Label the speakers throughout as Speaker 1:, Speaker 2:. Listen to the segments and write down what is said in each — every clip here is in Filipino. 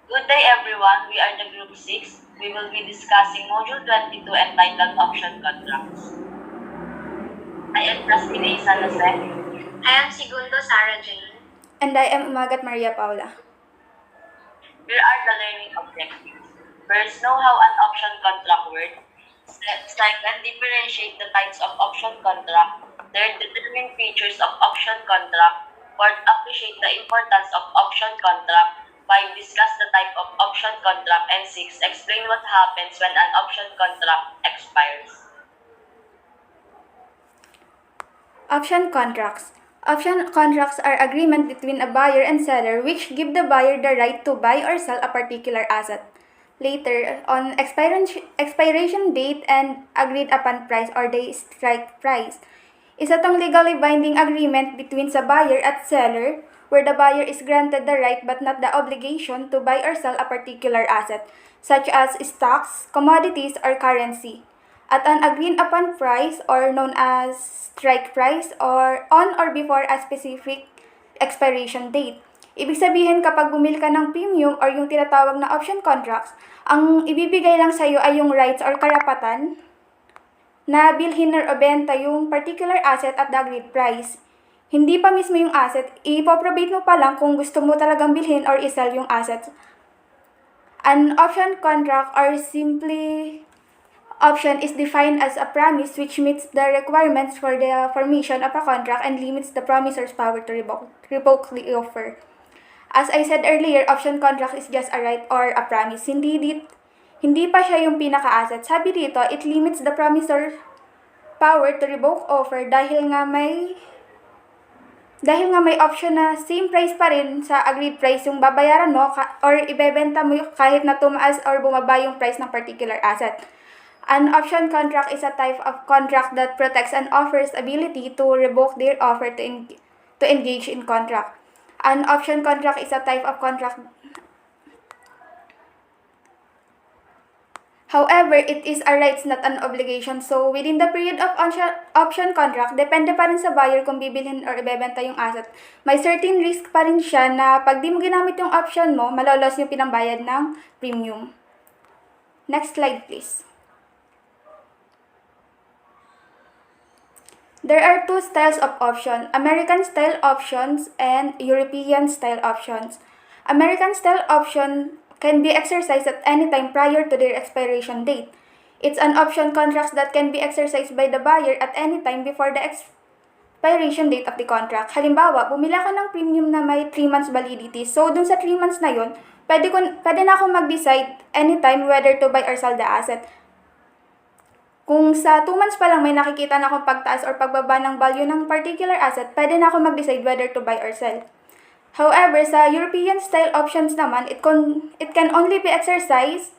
Speaker 1: Good day everyone, we are the Group 6. We will be discussing Module 22 entitled Option Contracts. I am Justin A. San Jose.
Speaker 2: I am Segundo Sarah Jane.
Speaker 3: And I am Umagat Maria Paula.
Speaker 1: Here are the learning objectives. First, know how an option contract works. Second, differentiate the types of option contract. Third, determine features of option contract. Fourth, appreciate the importance of option contract. 5. Discuss the type of option contract. And 6. Explain what happens when an option contract expires.
Speaker 3: Option contracts. Option contracts are agreement between a buyer and seller which give the buyer the right to buy or sell a particular asset. Later, on expiration date and agreed upon price or the strike price. Isa tong legally binding agreement between sa buyer at seller where the buyer is granted the right but not the obligation to buy or sell a particular asset, such as stocks, commodities, or currency, at an agreed upon price or known as strike price or on or before a specific expiration date. Ibig sabihin kapag bumili ka ng premium or yung tinatawag na option contracts, ang ibibigay lang sa'yo ay yung rights or karapatan na bilhin or benta yung particular asset at the agreed price. Hindi pa mismo yung asset, ipoprovate mo pa lang kung gusto mo talagang bilhin or isell yung asset. An option contract or simply option is defined as a promise which meets the requirements for the formation of a contract and limits the promisor's power to revoke the offer. As I said earlier, option contract is just a right or a promise. Hindi pa siya yung pinaka-asset. Sabi dito, it limits the promisor's power to revoke offer dahil nga may option na same price pa rin sa agreed price yung babayaran mo or ibebenta mo kahit na tumaas or bumaba yung price ng particular asset. An option contract is a type of contract that protects an offer's ability to revoke their offer to engage in contract. An option contract is a type of contract. However, it is a rights not an obligation. So, within the period of option contract, depende pa rin sa buyer kung bibilhin or ibebenta yung asset. May certain risk pa rin siya na pag di mo ginamit yung option mo, malolos yung pinambayad ng premium. Next slide, please. There are two styles of option, American style options and European style options. American style option can be exercised at any time prior to their expiration date. It's an option contract that can be exercised by the buyer at any time before the expiration date of the contract. Halimbawa, bumili ako ng premium na may 3 months validity. So, dun sa 3 months na yun, pwede na ako mag-decide anytime whether to buy or sell the asset. Kung sa 2 months pa lang may nakikita na akong pagtaas or pagbaba ng value ng particular asset, pwede na ako mag-decide whether to buy or sell. However, sa European style options naman, it can only be exercised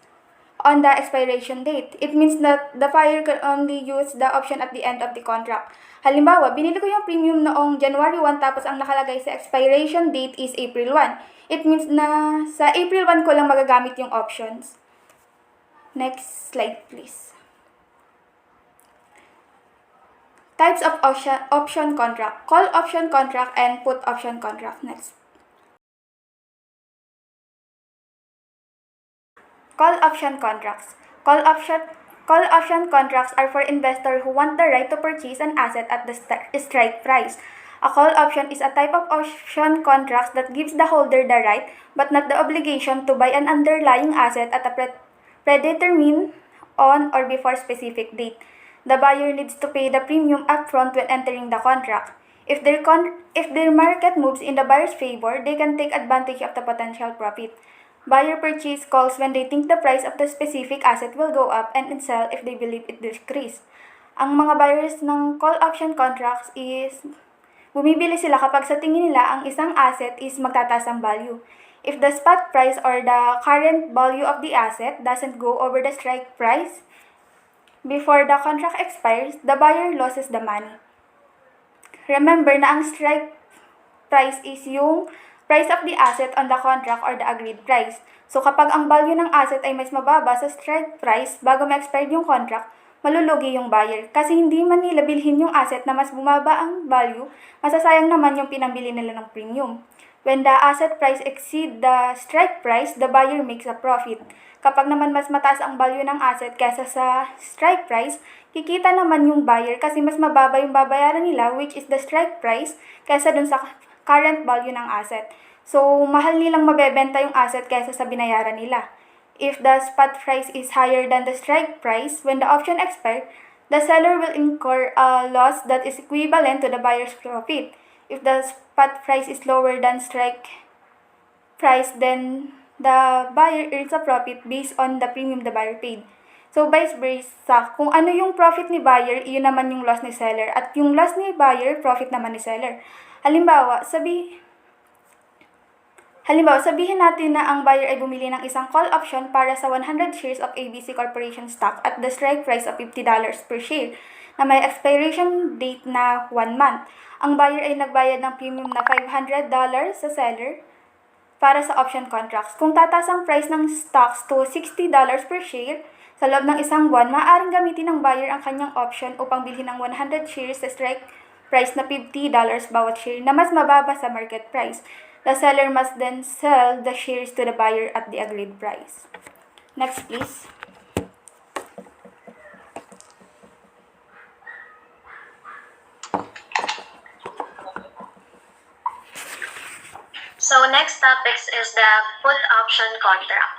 Speaker 3: on the expiration date. It means that the buyer can only use the option at the end of the contract. Halimbawa, binili ko yung premium noong January 1 tapos ang nakalagay sa expiration date is April 1. It means na sa April 1 ko lang magagamit yung options. Next slide, please. Types of option contract. Call option contract and put option contract. Next. Call option contracts. Call option contracts are for investors who want the right to purchase an asset at the strike price. A call option is a type of option contract that gives the holder the right but not the obligation to buy an underlying asset at a predetermined on or before specific date. The buyer needs to pay the premium upfront when entering the contract. If their market moves in the buyer's favor, they can take advantage of the potential profit. Buyer purchase calls when they think the price of the specific asset will go up and sell if they believe it decrease. Ang mga buyers ng call option contracts is bumibili sila kapag sa tingin nila ang isang asset is magtataas ang value. If the spot price or the current value of the asset doesn't go over the strike price before the contract expires, the buyer loses the money. Remember na ang strike price is yung price of the asset on the contract or the agreed price. So kapag ang value ng asset ay mas mababa sa strike price bago ma-expire yung contract, malulugi yung buyer. Kasi hindi man nila bilhin yung asset na mas bumaba ang value, masasayang naman yung pinambili nila ng premium. When the asset price exceed the strike price, the buyer makes a profit. Kapag naman mas mataas ang value ng asset kesa sa strike price, kikita naman yung buyer kasi mas mababa yung babayaran nila, which is the strike price, kesa dun sa current value ng asset. So, mahal nilang mabebenta yung asset kesa sa binayaran nila. If the spot price is higher than the strike price, when the option expires, the seller will incur a loss that is equivalent to the buyer's profit. If the spot price is lower than strike price, then the buyer earns a profit based on the premium the buyer paid. So, vice versa, kung ano yung profit ni buyer, iyon naman yung loss ni seller. At yung loss ni buyer, profit naman ni seller. Halimbawa, sabihin natin na ang buyer ay bumili ng isang call option para sa 100 shares of ABC Corporation stock at the strike price of $50 per share na may expiration date na 1 month. Ang buyer ay nagbayad ng premium na $500 sa seller para sa option contracts. Kung tataas ang price ng stocks to $60 per share, sa loob ng isang buwan, maaaring gamitin ng buyer ang kanyang option upang bilhin ng 100 shares sa strike price na $50 bawat share na mas mababa sa market price. The seller must then sell the shares to the buyer at the agreed price. Next, please.
Speaker 2: So next topics is the put option contract.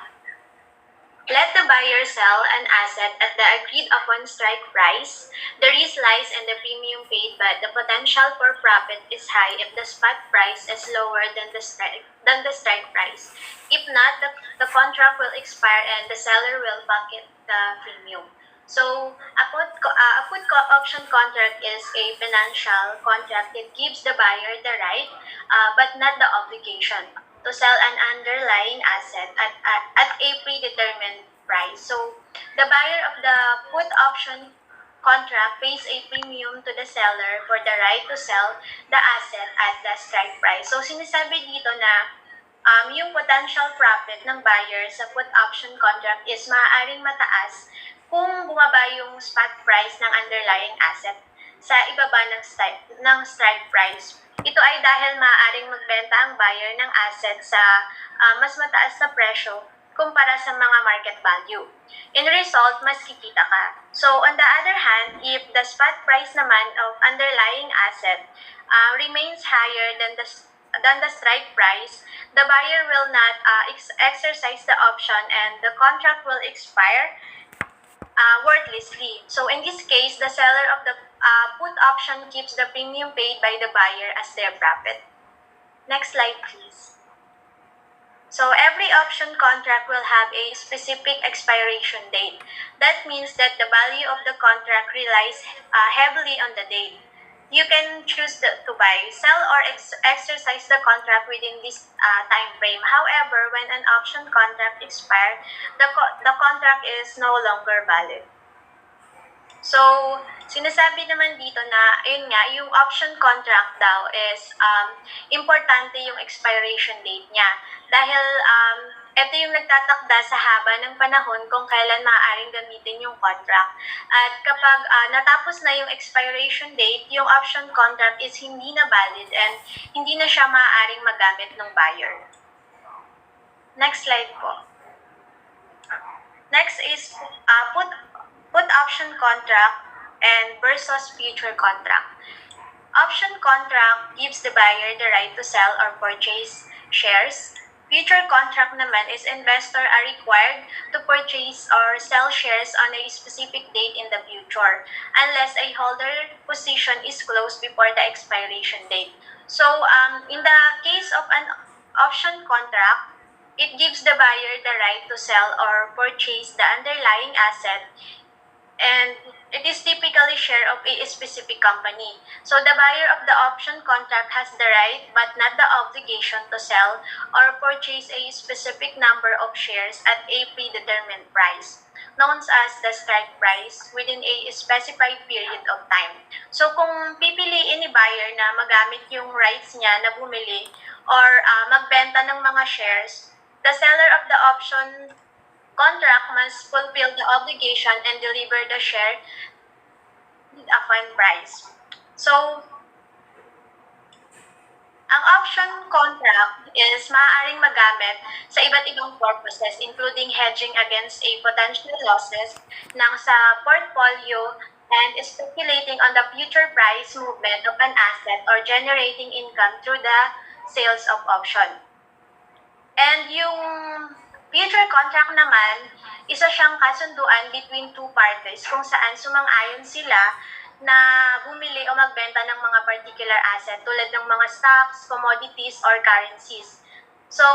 Speaker 2: Let the buyer sell an asset at the agreed upon strike price. The risk lies in the premium paid, but the potential for profit is high if the spot price is lower than the strike price. If not, the contract will expire and the seller will pocket the premium. So, a put option contract is a financial contract that gives the buyer the right, but not the obligation, to sell an underlying asset at a predetermined price. So, the buyer of the put option contract pays a premium to the seller for the right to sell the asset at the strike price. So, sinasabi dito na yung potential profit ng buyer sa put option contract is maaaring mataas kung bumaba yung spot price ng underlying asset sa ibaba ng strike price. Ito ay dahil maaaring magbenta ang buyer ng asset sa mas mataas na presyo kumpara sa mga market value. In result, mas kikita ka. So, on the other hand, if the spot price naman of underlying asset remains higher than the strike price, the buyer will not exercise the option and the contract will expire worthlessly. So, in this case, the seller of the put option keeps the premium paid by the buyer as their profit. Next slide, please. So, every option contract will have a specific expiration date. That means that the value of the contract relies heavily on the date. You can choose to buy, sell, or exercise the contract within this time frame. However, when an option contract expires, the contract is no longer valid. So, sinasabi naman dito na, ayun nga, yung option contract daw is importante yung expiration date niya. Dahil ito yung nagtatakda sa haba ng panahon kung kailan maaaring gamitin yung contract. At kapag natapos na yung expiration date, yung option contract is hindi na valid and hindi na siya maaaring magamit ng buyer. Next slide po. Next is put option contract and versus future contract. Option contract gives the buyer the right to sell or purchase shares. Future contract naman is investors are required to purchase or sell shares on a specific date in the future unless a holder position is closed before the expiration date. So, in the case of an option contract, it gives the buyer the right to sell or purchase the underlying asset, and it is typically share of a specific company. So the buyer of the option contract has the right but not the obligation to sell or purchase a specific number of shares at a predetermined price, known as the strike price, within a specified period of time. So kung pipiliin ni buyer na magamit yung rights niya na bumili or magbenta ng mga shares, the seller of the option contract must fulfill the obligation and deliver the share at a fine price. So, Ang option contract is maaaring magamit sa iba't ibang purposes including hedging against a potential losses ng sa portfolio and speculating on the future price movement of an asset or generating income through the sales of option. And yung future contract naman, isa siyang kasunduan between two parties kung saan sumang-ayon sila na bumili o magbenta ng mga particular asset tulad ng mga stocks, commodities, or currencies. So,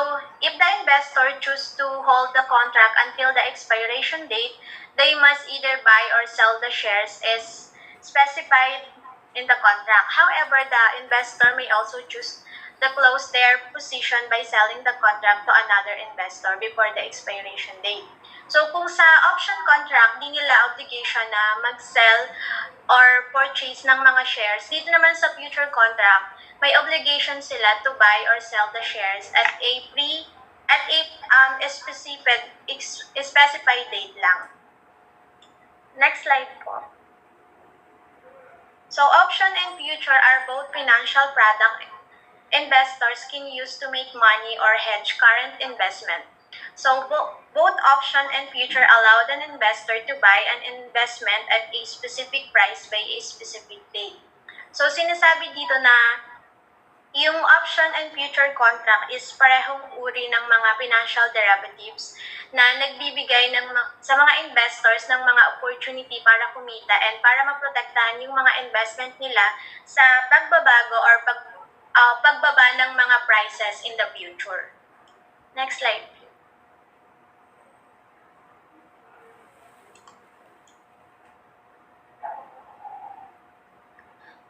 Speaker 2: if the investor choose to hold the contract until the expiration date, they must either buy or sell the shares as specified in the contract. However, the investor may also choose to close their position by selling the contract to another investor before the expiration date. So, kung sa option contract, di nila obligation na mag-sell or purchase ng mga shares, dito naman sa future contract, may obligation sila to buy or sell the shares at a specified date lang. Next slide po. So, option and future are both financial product investors can use to make money or hedge current investment. So, both option and future allowed an investor to buy an investment at a specific price by a specific date. So, sinasabi dito na yung option and future contract is parehong uri ng mga financial derivatives na nagbibigay sa mga investors ng mga opportunity para kumita and para maprotektahan yung mga investment nila sa pagbabago or pagbaba ng mga prices in the future. Next slide.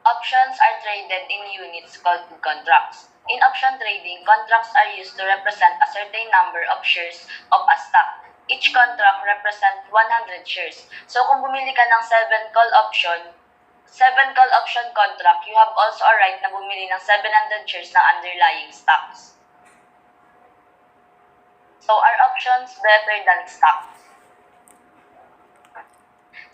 Speaker 1: Options are traded in units called contracts. In option trading, contracts are used to represent a certain number of shares of a stock. Each contract represents 100 shares. So kung bumili ka ng 7 call option contract, you have also a right na bumili ng 700 shares ng underlying stocks. So are options better than stocks?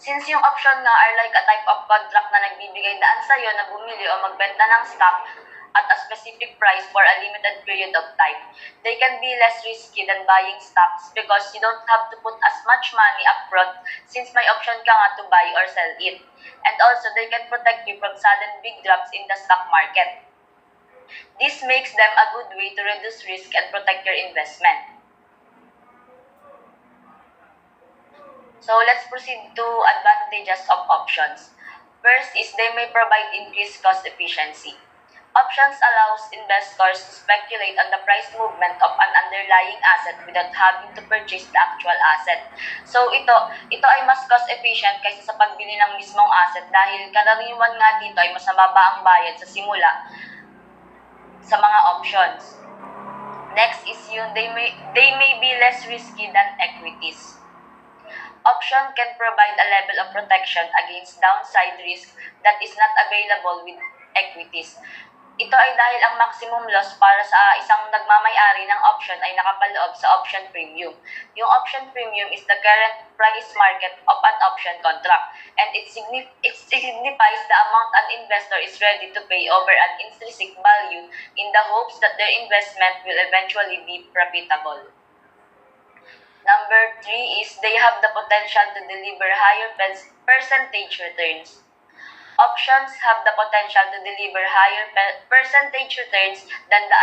Speaker 1: Since yung option nga are like a type of contract na nagbibigay daan sa'yo na bumili o magbenta ng stock at a specific price for a limited period of time, they can be less risky than buying stocks because you don't have to put as much money upfront since may option ka nga to buy or sell it. And also, they can protect you from sudden big drops in the stock market. This makes them a good way to reduce risk and protect your investment. So let's proceed to advantages of options. First is they may provide increased cost efficiency. Options allows investors to speculate on the price movement of an underlying asset without having to purchase the actual asset. So ito ay mas cost efficient kaysa sa pagbili ng mismong asset dahil karaniwan nga dito ay mas mababa ang bayad sa simula sa mga options. Next is they may be less risky than equities. Option can provide a level of protection against downside risk that is not available with equities. Ito ay dahil ang maximum loss para sa isang nagmamay-ari ng option ay nakapaloob sa option premium. Yung option premium is the current price market of an option contract, and it signifies the amount an investor is ready to pay over an intrinsic value in the hopes that their investment will eventually be profitable. Number 3 is they have the potential to deliver higher percentage returns. Options have the potential to deliver higher percentage returns than the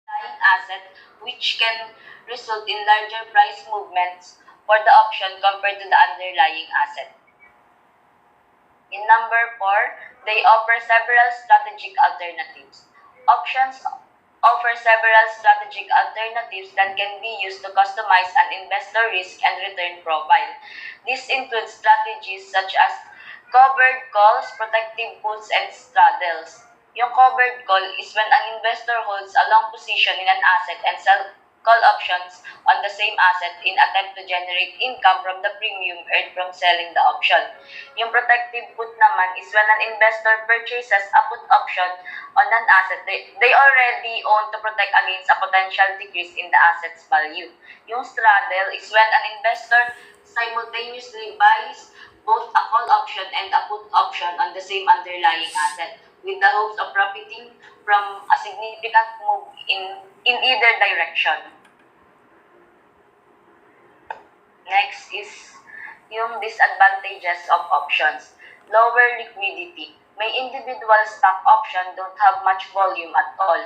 Speaker 1: underlying asset, which can result in larger price movements for the option compared to the underlying asset. In number 4, they offer several strategic alternatives. Options offer several strategic alternatives that can be used to customize an investor risk and return profile. This includes strategies such as covered calls, protective puts, and straddles. Yung covered call is when an investor holds a long position in an asset and sell call options on the same asset in attempt to generate income from the premium earned from selling the option. Yung protective put naman is when an investor purchases a put option on an asset they already own to protect against a potential decrease in the asset's value. Yung straddle is when an investor simultaneously buys both a call option and a put option on the same underlying asset, with the hopes of profiting from a significant move in either direction. Next is yung disadvantages of options. Lower liquidity. May individual stock option don't have much volume at all.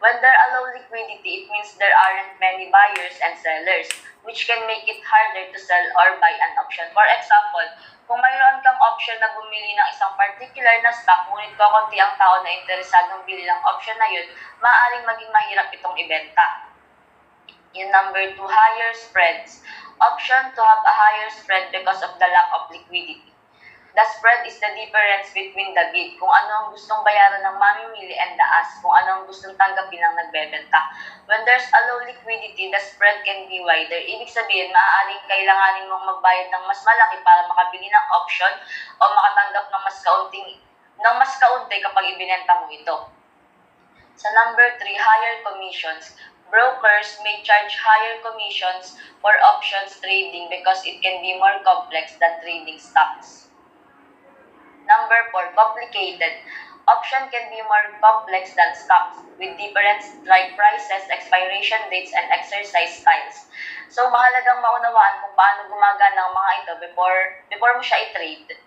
Speaker 1: When there are low liquidity, it means there aren't many buyers and sellers, which can make it harder to sell or buy an option. For example, kung mayroon kang option na bumili ng isang particular na stock, ngunit kakunti ang tao na interesadong bili ng option na yun, maaaring maging mahirap itong ibenta. Yung number 2, higher spreads. Option to have a higher spread because of the lack of liquidity. The spread is the difference between the bid, kung ano ang gustong bayaran ng mamimili, and the ask, kung ano ang gustong tanggapin ng nagbebenta. When there's a low liquidity, the spread can be wider. Ibig sabihin, maaaring kailanganin mong magbayad ng mas malaki para makabili ng option o makatanggap ng mas kaunti kapag ibinenta mo ito. Sa number 3, higher commissions. Brokers may charge higher commissions for options trading because it can be more complex than trading stocks. Number 4, complicated. Option can be more complex than stocks with different strike prices, expiration dates, and exercise styles. So, mahalagang maunawaan kung paano gumagana ang mga ito before mo siya i-trade.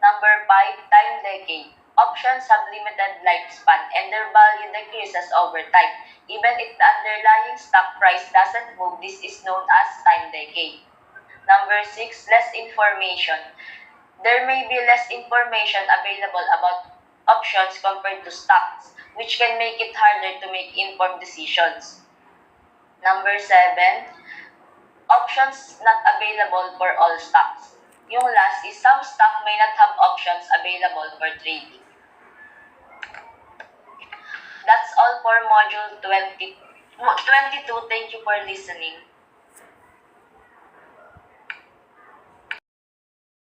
Speaker 1: Number 5, time decay. Options have limited lifespan and their value decreases over time. Even if the underlying stock price doesn't move, this is known as time decay. Number 6, less information. There may be less information available about options compared to stocks, which can make it harder to make informed decisions. Number 7, options not available for all stocks. Yung last is some stock may not have options available for trading. That's all for Module 22. Thank you for listening.